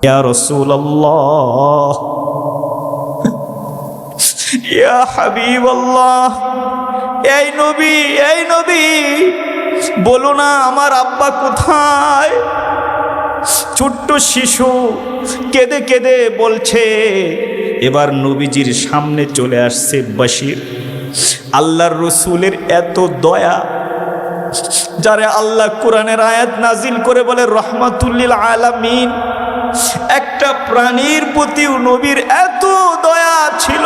ইয়া রাসূলুল্লাহ, ইয়া হাবিবাল্লাহ, এই নবী বলো না আমার আব্বা কোথায়? ছোট্ট শিশু কেঁদে কেঁদে বলছে। এবার নবীজির সামনে চলে আসছে বশির। আল্লাহর রসুলের এত দয়া, যারে আল্লাহ কোরআনের আয়াত নাজিল করে বলে রহমাতুল লিল আলামিন, একটা প্রাণীর প্রতিও নবীর এত দয়া ছিল।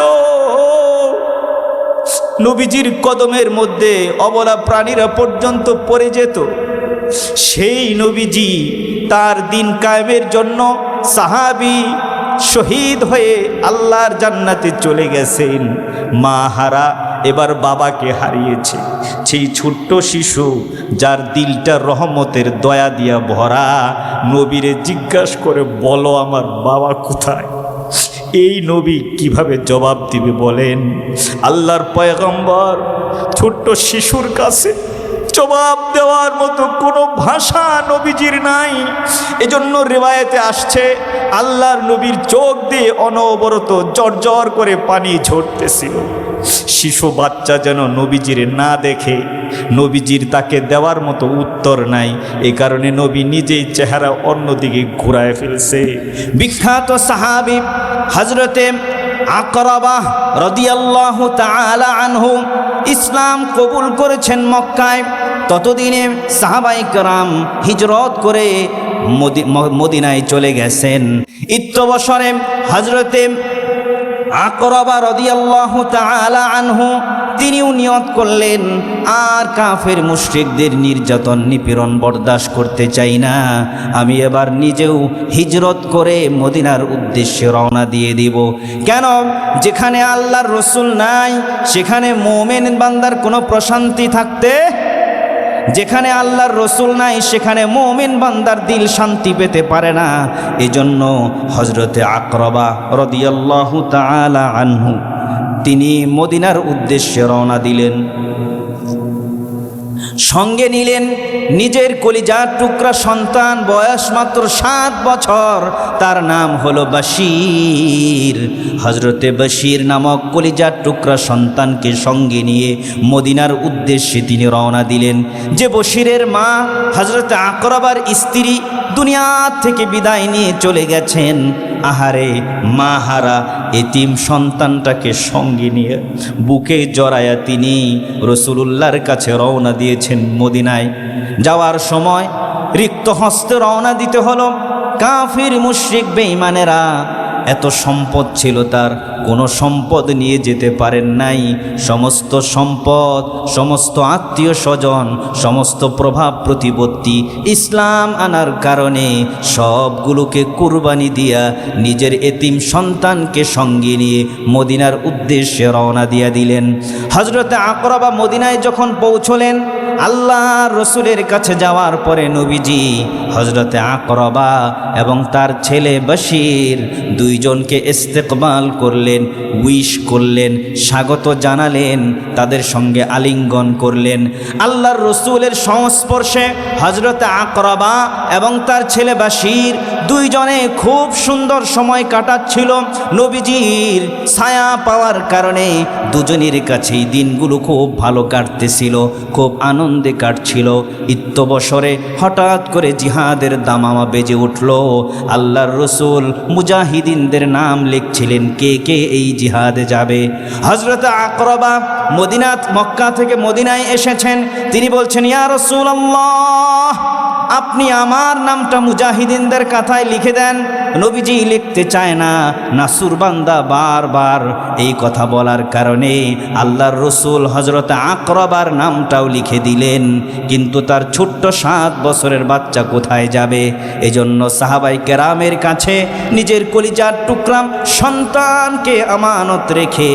নবীজির কদমের মধ্যে অবলা প্রাণীরা পর্যন্ত পড়ে যেত। সেই নবীজি তার দিন কায়েমের জন্য সাহাবী শহীদ হয়ে আল্লাহর জান্নাতে চলে গেছেন। মা হারা এবার বাবাকে হারিয়েছে। সেই ছোট্ট শিশু যার দিলটা রহমতের দয়া দিয়া ভরা, নবীরে জিজ্ঞাসা করে বলো আমার বাবা কোথায়? এই নবী কিভাবে জবাব দিবে বলেন? আল্লাহর পয়গম্বর ছোট্ট শিশুর কাছে জবাব দেওয়ার মতো কোনো ভাষা নবীজির নাই। এজন্য রিওয়ায়েতে আসছে আল্লাহর নবীর চোখ দিয়ে অনবরত জর্জর করে পানি ঝরতেছিল। শিশু বাচ্চা যেন নবীজির না দেখে, নবীজির তাকে দেওয়ার মতো উত্তর নাই। এই কারণে নবী নিজেই চেহারা অন্যদিকে ঘুরায় ফেলছে। বিখ্যাত সাহাবী হযরতে আকরাবা রাদিয়াল্লাহু তাআলা আনহু ইসলাম কবুল করেছেন মক্কায়। ততদিনে সাহাবায়ে কেরাম হিজরত করে মদিনায় চলে গেছেন। ইত্যবসরে হযরতে আকরাবা রাদিয়াল্লাহু তাআলা আনহু তিনিও নিয়ত করলেন, আর কাফের মুশরিকদের নির্যাতন নিপীড়ন বরদাস্ত করতে চাই না, আমি এবার নিজেও হিজরত করে মদিনার উদ্দেশ্যে রওনা দিয়ে দিব। কেন? যেখানে আল্লাহর রসুল নাই সেখানে মুমিন বান্দার কোনো প্রশান্তি থাকতে, যেখানে আল্লাহর রসুল নাই সেখানে মুমিন বান্দার দিল শান্তি পেতে পারে না। এজন্য হযরতে আকরাবা রাদিয়াল্লাহু তাআলা আনহু তিনি মদিনার উদ্দেশ্যে রওনা দিলেন। সঙ্গে নিলেন নিজের কলিজার টুকরা সন্তান, বয়স মাত্র 7 বছর, তার নাম হলো বশির। হযরতে বশির নামক কলিজার টুকরা সন্তানকে সঙ্গে নিয়ে মদিনার উদ্দেশ্যে তিনি রওনা দিলেন। যে বশিরের মা হযরতে আকরাবার স্ত্রী দুনিয়া থেকে বিদায় নিয়ে চলে গেছেন, আহারে মা হারা এতিম সন্তানটাকে সঙ্গে নিয়ে বুকে জড়ায়া তিনি রাসূলুল্লাহর কাছে রওনা দিয়েছেন মদিনায়। যাওয়ার সময় রিক্ত হস্তে রওনা দিতে হলো। কাফির মুশরিক বেঈমানেরা এত সম্পদ ছিল তার, কোনো সম্পদ নিয়ে যেতে পারেন নাই। সমস্ত সম্পদ, সমস্ত আত্মীয় স্বজন, সমস্ত প্রভাব প্রতিপত্তি ইসলাম আনার কারণে সবগুলোকে কুরবানি দিয়া নিজের এতিম সন্তানকে সঙ্গে নিয়ে মদিনার উদ্দেশ্যে রওনা দিয়া দিলেন। হযরতে আকরাবা মদিনায় যখন পৌঁছলেন, আল্লাহর রসুলের কাছে যাওয়ার পরে নবীজি হযরতে আকরাবা এবং তার ছেলে বশির দুইজনকে ইস্তেকবাল করলেন, উইশ করলেন, স্বাগত জানালেন, তাদের সঙ্গে আলিঙ্গন করলেন। আল্লাহর রসুলের সংস্পর্শে হযরতে আকরাবা এবং তার ছেলে বশির দুইজনে খুব সুন্দর সময় কাটাচ্ছিল। নবীজির ছায়া পাওয়ার কারণে দুজনের কাছেই দিনগুলো খুব ভালো কাটতেছিল, খুব আনন্দে কাটছিল। ইত্যবসরে হঠাৎ করে জিহাদের দামামা বেজে উঠল। আল্লাহর রসুল মুজাহিদিনদের নাম লিখছিলেন, কে কে এই জিহাদে যাবে। হযরত আকরাবা মক্কা থেকে মদিনায় এসেছেন। তিনি বলছেন, ইয়া রাসূলুল্লাহ, আপনি আমার নামটা মুজাহিদিনদের খাতায় লিখে দেন। নবীজি লিখতে চায় না। নাসুর বান্দা বারবার এই কথা বলার কারণে আল্লাহর রসুল হযরত আকরাবার নামটাও লিখে দিলেন। কিন্তু তার ছোট্ট 7 বছরের বাচ্চা কোথায় যাবে? এজন্য সাহাবায়ে কেরামের কাছে নিজের কলিজার টুকরা সন্তানকে আমানত রেখে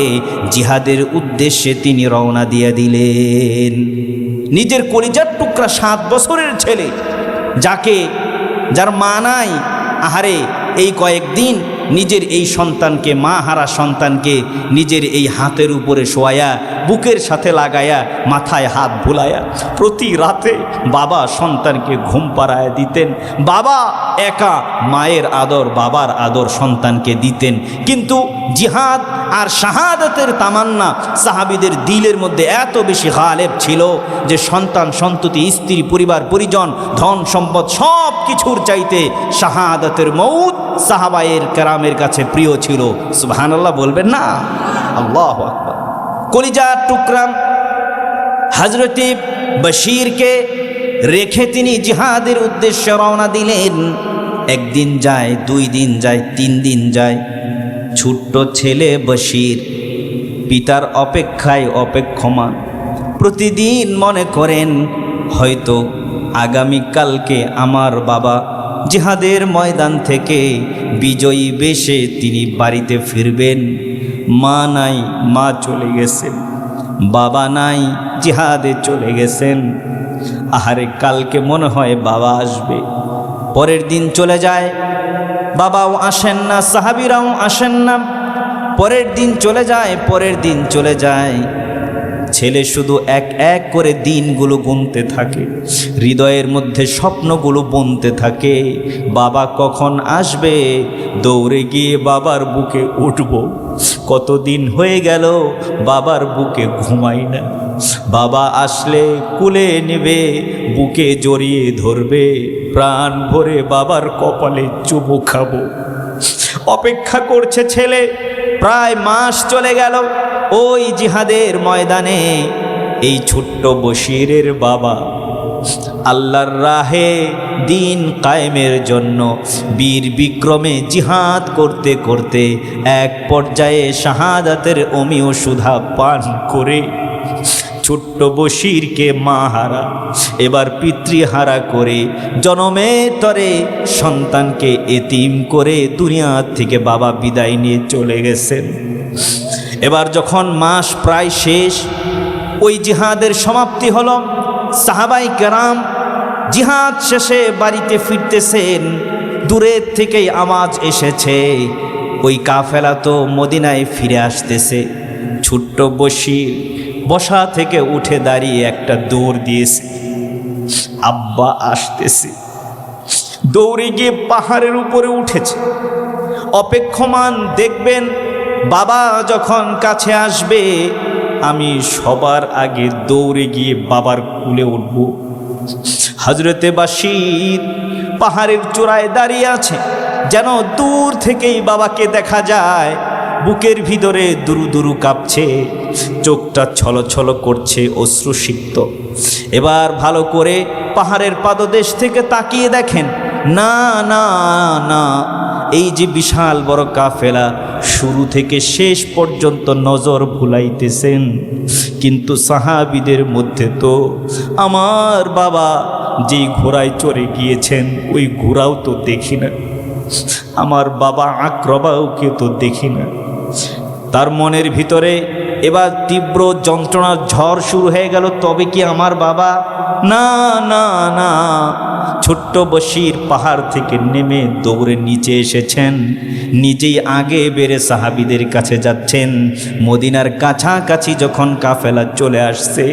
জিহাদের উদ্দেশ্যে তিনি রওনা দিয়ে দিলেন। নিজের কলিজার টুকরা 7 বছরের ছেলে, যার মা নাই, আহারে এই কয়েকদিন নিজের এই সন্তানকে, মা হারা সন্তানকে নিজের এই হাতের উপরে শোয়ায়া বুকের সাথে লাগায়া মাথায় হাত বুলায়া প্রতি রাতে বাবা সন্তানকে ঘুম পাড়ায় দিতেন। বাবা একা মায়ের আদর বাবার আদর সন্তানকে দিতেন। কিন্তু জিহাদ আর শাহাদাতের তামান্না সাহাবীদের দিলের মধ্যে এত বেশি গালেব ছিল যে সন্তান সন্ততি স্ত্রী পরিবার পরিজন ধন সম্পদ সব কিছুর চাইতে শাহাদাতের মউত সাহাবায়ের কেরামের কাছে প্রিয় ছিল। সুবহানাল্লাহ বলবেন না? আল্লাহু আকবার। কলিজার টুকরা হযরতে বশিরকে রেখে তিনি জিহাদের উদ্দেশ্যে রওনা দিলেন। একদিন যায়, 2 দিন যায়, 3 দিন যায়। ছোট্ট ছেলে বশির পিতার অপেক্ষায় অপেক্ষমান। প্রতিদিন মনে করেন হয়তো আগামীকালকে আমার বাবা জিহাদের ময়দান থেকে বিজয়ী বেশে তিনি বাড়িতে ফিরবেন। মা নাই, মা চলে গেছেন। বাবা নাই, জিহাদে চলে গেছেন। আহারে কালকে মনে হয় বাবা আসবে। পরের দিন চলে যায়, বাবাও আসেন না, সাহাবীরাও আসেন না। পরের দিন চলে যায়, পরের দিন চলে যায়। ছেলে শুধু এক এক করে দিনগুলো গুনতে থাকে, হৃদয়ের মধ্যে স্বপ্নগুলো বুনতে থাকে। বাবা কখন আসবে, দৌড়ে গিয়ে বাবার বুকে উঠব। কতদিন হয়ে গেল বাবার বুকে ঘুমাই না। বাবা আসলে কুলে নেবে, বুকে জড়িয়ে ধরবে, প্রাণ ভরে বাবার কপালে চুমু খাবো। অপেক্ষা করছে ছেলে। প্রায় মাস চলে গেল। ওই জিহাদের ময়দানে এই ছোট্ট বশিরের বাবা আল্লাহর রাহে দিন কায়েমের জন্য বীর বিক্রমে জিহাদ করতে করতে এক পর্যায়ে শাহাদাতের অমিয় সুধা পান করে ছোট্ট বশিরকে মা হারা, এবার পিতৃহারা করে জনমের তরে সন্তানকে এতিম করে দুনিয়া থেকে বাবা বিদায় নিয়ে চলে গেছেন। এবার যখন মাস প্রায় শেষ, ওই জিহাদের সমাপ্তি হলো। সাহাবাই কেরাম জিহাদ শেষে বাড়িতে ফিরতেছেন। দূরের থেকেই আওয়াজ এসেছে, ওই কাফেলা তো মদিনায় ফিরে আসতেছে। ছোট্ট বশির বসা থেকে উঠে দাঁড়িয়ে একটা দৌড় দিয়েছে, আব্বা আসতেছে। দৌড়ে গিয়ে পাহাড়ের উপরে উঠেছে, অপেক্ষমান। দেখবেন বাবা যখন কাছে আসবে আমি সবার আগে দৌড়ে গিয়ে বাবার কুলে উঠব। হযরতে বশির পাহাড়ের চূড়ায় দাঁড়িয়ে আছে, যেন দূর থেকেই বাবাকে দেখা যায়। বুকের ভিতরে দুরু দুরু কাঁপছে, চোখটা ছলছল করছে, অশ্রুসিক্ত। এবার ভালো করে পাহাড়ের পাদদেশ থেকে তাকিয়ে দেখেন, না না না, এই যে বিশাল বড় কাফেলা শুরু থেকে শেষ পর্যন্ত নজর ভুলাইতেছেন, কিন্তু সাহাবীদের মধ্যে তো আমার বাবা যেই ঘোড়ায় চড়ে গিয়েছেন ওই ঘোড়াও তো দেখি না, আমার বাবা আকরবাউকে তো দেখি না। তার মনের ভিতরে এবার তীব্র যন্ত্রণার ঝড় শুরু হয়ে গেল, তবে কি আমার বাবা? না না না। ছোট্ট বশির পাহাড় থেকে নেমে দৌড়ে নিচে এসেছেন, নিজেই আগে বেড়ে সাহাবীদের কাছে যাচ্ছেন। মদিনার কাছাকাছি যখন কাফেলা চলে আসছে,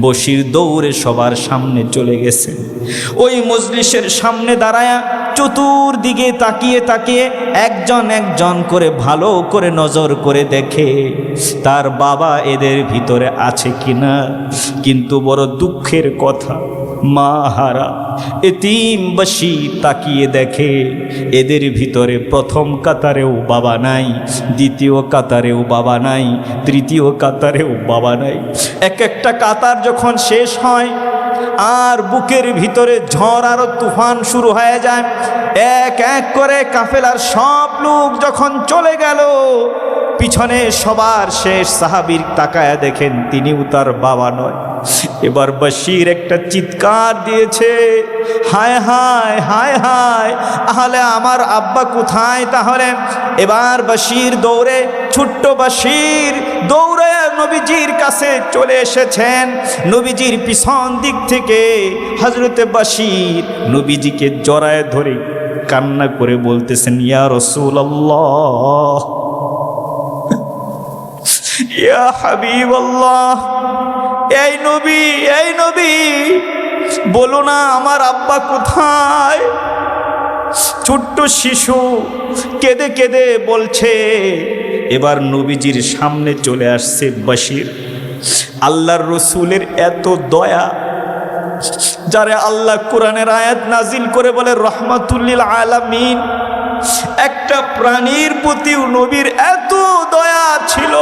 বশির দৌড়ে সবার সামনে চলে গেছে। ওই মজলিসের সামনে দাঁড়ায়া চতুর্দিকে তাকিয়ে তাকিয়ে একজন একজন করে ভালো করে নজর করে দেখে তার বাবা এদের ভিতরে আছে কিনা। কিন্তু বড় দুঃখের কথা, মা হারা এতিম বশির তাকিয়ে দেখে এদের ভিতরে প্রথম কাতারেও বাবা নাই, দ্বিতীয় কাতারেও বাবা নাই, তৃতীয় কাতারেও বাবা নাই। এক একটা কাতার যখন শেষ হয় আর বুকের ভিতরে ঝড় আরো তুফান শুরু হয়ে যায়, এক এক করে কাফেলার সব লোক যখন চলে গেল, পিছনে সবার শেষ সাহাবীর তাকায়া দেখেন তিনিও তার বাবা নয়। এবার বশির একটা চিৎকার দিয়েছে, হায় হায় হায় হায়, তাহলে আমার আব্বা কোথায়? তাহলে এবার বশির দৌড়ে, ছোট্ট বশির দৌড়ে নবীজির কাছে চলে এসেছেন। নবীজির পিছন দিক থেকে হযরতে বশির নবীজিকে জড়ায় ধরে কান্না করে বলতেছেন, ইয়া রাসূলুল্লাহ, ইয়া হাবিবাল্লাহ, এই নবী, এই নবী, বলো না আমার আব্বা কোথায়? ছোট্ট শিশু কেঁদে কেঁদে বলছে। এবার নবীজির সামনে চলে আসছে বশির। আল্লাহর রসুলের এত দয়া, যারে আল্লাহ কোরআনের আয়াত নাজিল করে বলে রহমাতুল্লিল আলামিন, একটা প্রাণীর প্রতিও নবীর এত দয়া ছিল।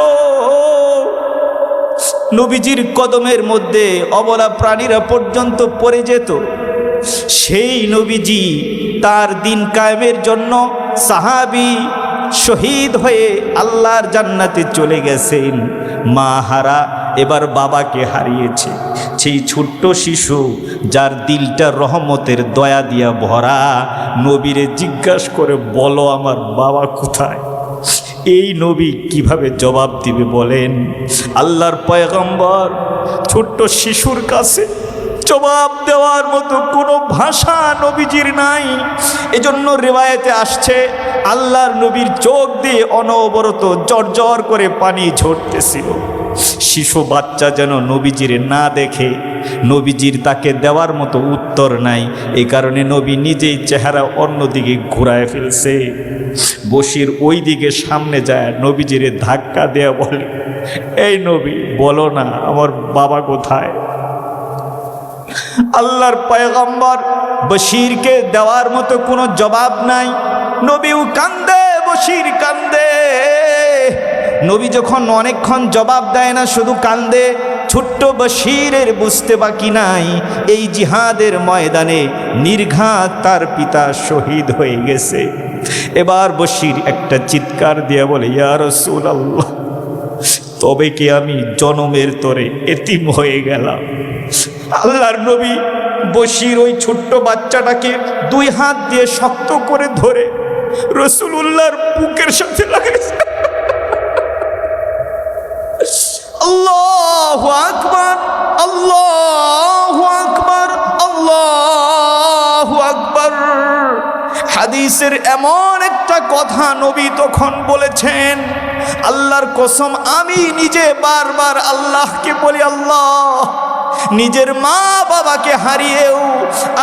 নবীজির কদমের মধ্যে অবলা প্রাণীরা পর্যন্ত পড়ে যেত। সেই নবীজি তার দিন কায়েমের জন্য সাহাবী শহীদ হয়ে আল্লাহর জান্নাতে চলে গেছেন। মা হারা এবার বাবাকে হারিয়েছে। সেই ছোট্ট শিশু যার দিলটা রহমতের দয়া দিয়া ভরা, নবীরে জিজ্ঞাসা করে বলো আমার বাবা কোথায়? এই নবী কিভাবে জবাব দিবে বলেন? আল্লাহর পয়গম্বর ছোট্ট শিশুর কাছে জবাব দেওয়ার মতো কোনো ভাষা নবীজির নাই। এজন্য রিওয়ায়েতে আসছে আল্লাহর নবীর চোখ দিয়ে অনবরত জর্জর করে পানি ঝরতেছিল। শিশু বাচ্চা যেন নবীজির না দেখে, নবীজির তাকে দেওয়ার মতো উত্তর নাই। এই কারণে নবী নিজেই চেহারা অন্যদিকে ঘুরায় ফেলছে। বশির ওই দিকে সামনে যায়, নবীজিরে ধাক্কা দেয়া বলে, এই নবী বলো না আমার বাবা কোথায়? আল্লাহর পয়গম্বর বশিরকে দেওয়ার মতো কোনো জবাব নাই। নবীও কান্দে, বশির কান্দে। নবী যখন অনেকক্ষণ জবাব দেয় না, শুধু কান্দে, ছোট্ট বশিরের বুঝতে বাকি নাই এই জিহাদের ময়দানে নির্ঘাত তার পিতা শহীদ হয়ে গেছে। এবার বশির একটা চিৎকার দিয়ে বলে, ইয়া রাসূলুল্লাহ, তবে কি আমি জনমের তরে এতিম হয়ে গেলাম? আল্লাহর নবী বশির ওই ছোট্ট বাচ্চাটাকে দুই হাত দিয়ে শক্ত করে ধরে রাসূলুল্লাহর বুকের সাথে লাগাইছে। আল্লাহু আকবার, আল্লাহু আকবার, আল্লাহু আকবার। হাদিসের এমন একটা কথা নবী তখন বলেছেন, আল্লাহর কসম আমি নিজে বারবার আল্লাহকে বলি, আল্লাহ, নিজের মা বাবাকে হারিয়েও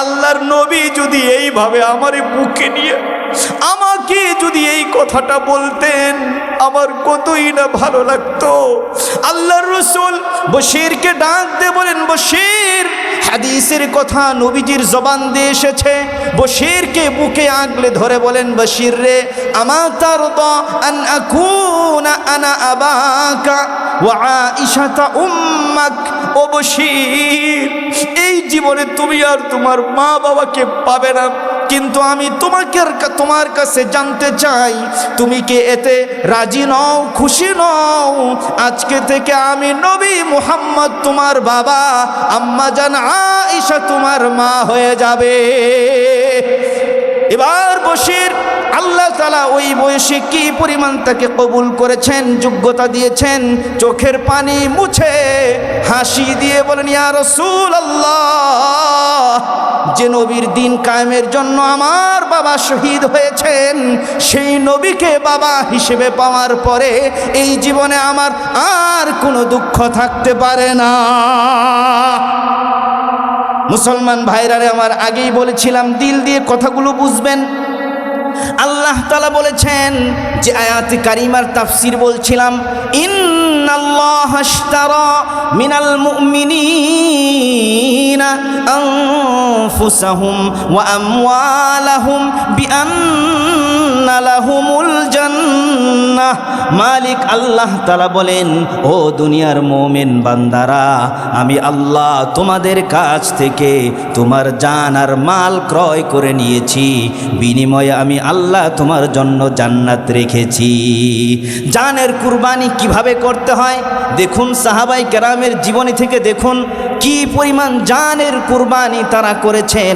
আল্লাহর নবী যদি এইভাবে আমার বুকে নিয়ে আমাকে যদি এই কথাটা বলতেন, আমার কতই না ভালো লাগতো। আল্লাহর রাসূল বশিরকে ডাক দিয়ে বলেন, বশির, হাদিসের কথা নবীজির জবান দিয়ে এসেছে। বশিরকে বুকে আগলে ধরে বলেন, বশির রে, আমা তারদা আন আকুনা আনা আবাকা ওয়া আয়েশাতা উম্মাক। ও বশির, এই জীবনে তুমি আর তোমার মা বাবাকে পাবে না, কিন্তু আমি তোমার কাছে জানতে চাই, তুমি কি এতে রাজি নও, খুশি নও? আজকে থেকে আমি নবী মুহাম্মদ তোমার বাবা, আম্মা জান আয়েশা তোমার মা হয়ে যাবে। এবার বশির আল্লাহ তাআলা ওই বয়সে কি পরিমাণ তাকে কবুল করেছেন, যোগ্যতা দিয়েছেন, চোখের পানি মুছে হাসি দিয়ে বলেন, ইয়া রাসূলুল্লাহ, যে নবীর দিন কায়েমের জন্য আমার বাবা শহীদ হয়েছেন, সেই নবীকে বাবা হিসেবে পাওয়ার পরে এই জীবনে আমার আর কোনো দুঃখ থাকতে পারে না। মুসলমান ভাইরারে আমার, আগেই বলেছিলাম দিল দিয়ে কথাগুলো বুঝবেন। আল্লাহ তাআলা বলেছেন যে আয়াতে কারিমার তাফসীর বলছিলাম, ইন্নাল্লাহা আশতারা মিনাল মুমিনিনা আনফুসাহুম ওয়া আমওয়ালাহুম বিআন্না লাহুমুল জান্নাহ। মালিক আল্লাহ তাআলা বলেন, ও দুনিয়ার মুমিন বান্দারা, আমি আল্লাহ তোমাদের কাছ থেকে তোমার জান আর মাল ক্রয় করে নিয়েছি, বিনিময়ে আমি আল্লাহ তোমার জন্য জান্নাত রেখেছি। জানের কুরবানি কিভাবে করতে হয় দেখুন, সাহাবায়ে কেরামের জীবনী থেকে দেখুন কি পরিমাণ জানের কুরবানি তারা করেছেন।